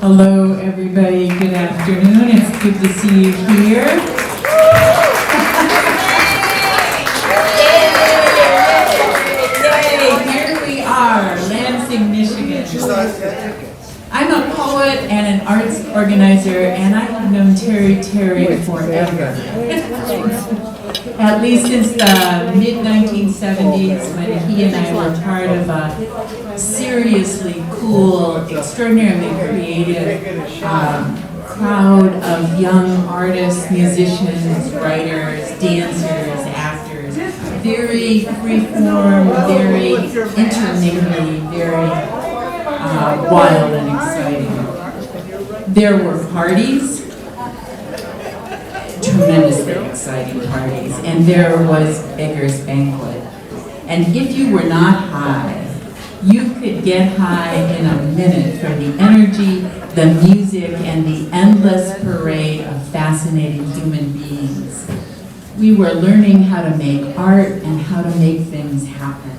Hello, everybody. Good afternoon. It's good to see you here. Yay! Here we are, Lansing, Michigan. I'm a poet and an arts organizer, and I have known Terry forever. At least since the mid-1970s, when he and I were part of a seriously cool, extraordinarily creative crowd of young artists, musicians, writers, dancers, actors, very free-form, very intermingling, very wild and exciting. There were parties, tremendously exciting parties, and there was Beggar's Banquet. And if you were not high, you could get high in a minute from the energy, the music, and the endless parade of fascinating human beings. We were learning how to make art and how to make things happen.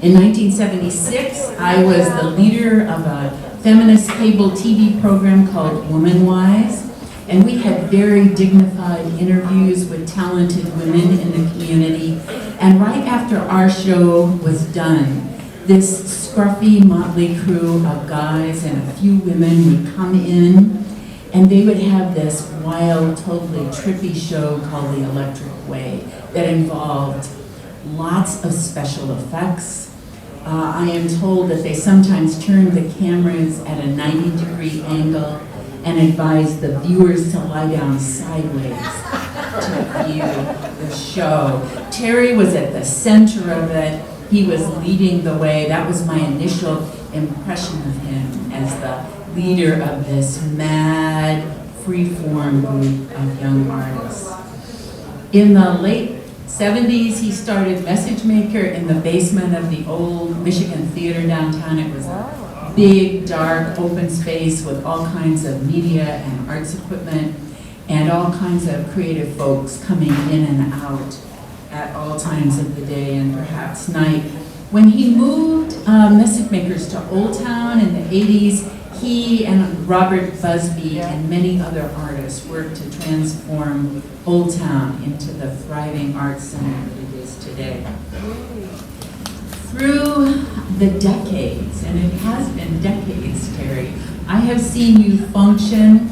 In 1976, I was the leader of a feminist cable TV program called Woman Wise. And we had very dignified interviews with talented women in the community. And right after our show was done, this scruffy, motley crew of guys and a few women would come in, and they would have this wild, totally trippy show called The Electric Way that involved lots of special effects. I am told that they sometimes turned the cameras at a 90-degree angle and advised the viewers to lie down sideways to view the show. Terry was at the center of it. He was leading the way. That was my initial impression of him as the leader of this mad, free-form group of young artists. In the late 70s, he started Message Maker in the basement of the old Michigan Theater downtown. It was a big, dark, open space with all kinds of media and arts equipment and all kinds of creative folks coming in and out at all times of the day and perhaps night. When he moved Message Makers to Old Town in the 80s, he and Robert Busby and many other artists worked to transform Old Town into the thriving arts center that it is today. Through the decades, and it has been decades, Terry, I have seen you function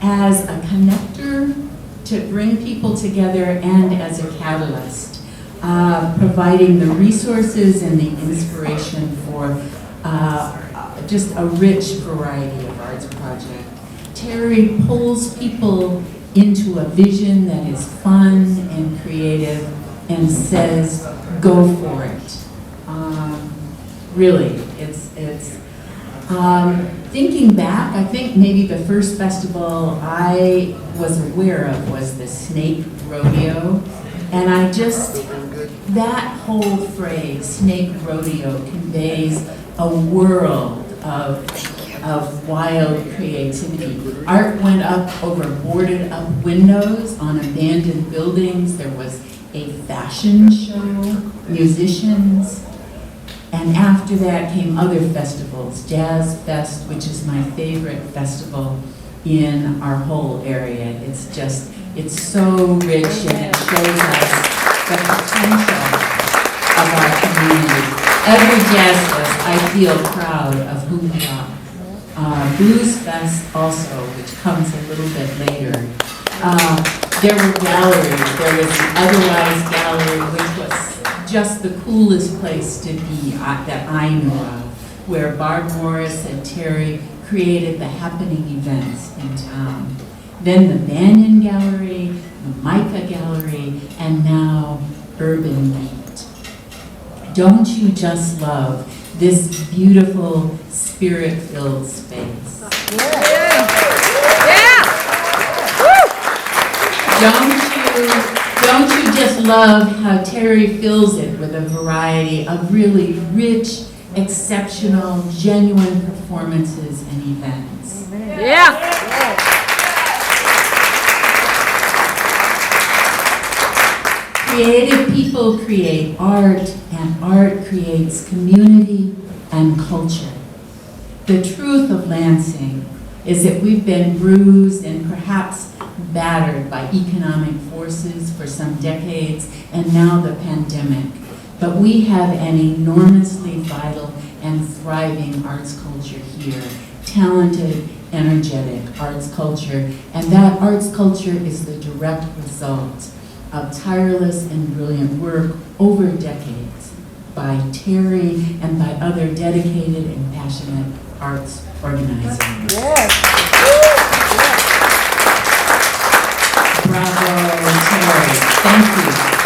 as a connector to bring people together and as a catalyst, providing the resources and the inspiration for just a rich variety of arts projects. Terry pulls people into a vision that is fun and creative and says, go for it. Really, it's thinking back, I think maybe the first festival I was aware of was the Snake Rodeo. And I just, that whole phrase, Snake Rodeo, conveys a world of wild creativity. Art went up over boarded up windows on abandoned buildings. There was a fashion show, musicians, and after that came other festivals. Jazz Fest, which is my favorite festival in our whole area. It's just, it's so rich and it shows us the potential of our community. Every Jazz Fest, I feel proud of who we are. Blues Fest also, which comes a little bit later. There were galleries. There was the Otherwise Gallery, which was just the coolest place to be that I knew of, where Barb Morris and Terry created the happening events in town. Then the Banyan Gallery, the Micah Gallery, and now Urban Beat. Don't you just love this beautiful, spirit-filled space? Yeah. Don't you just love how Terry fills it with a variety of really rich, exceptional, genuine performances and events? Yeah. Creative people create art, and art creates community and culture. The truth of Lansing is that we've been bruised and perhaps battered by economic forces for some decades, and now the pandemic. But we have an enormously vital and thriving arts culture here, talented, energetic arts culture, and that arts culture is the direct result of tireless and brilliant work over decades by Terry and by other dedicated and passionate arts organizers. Yes. Bravo, Terry. Thank you.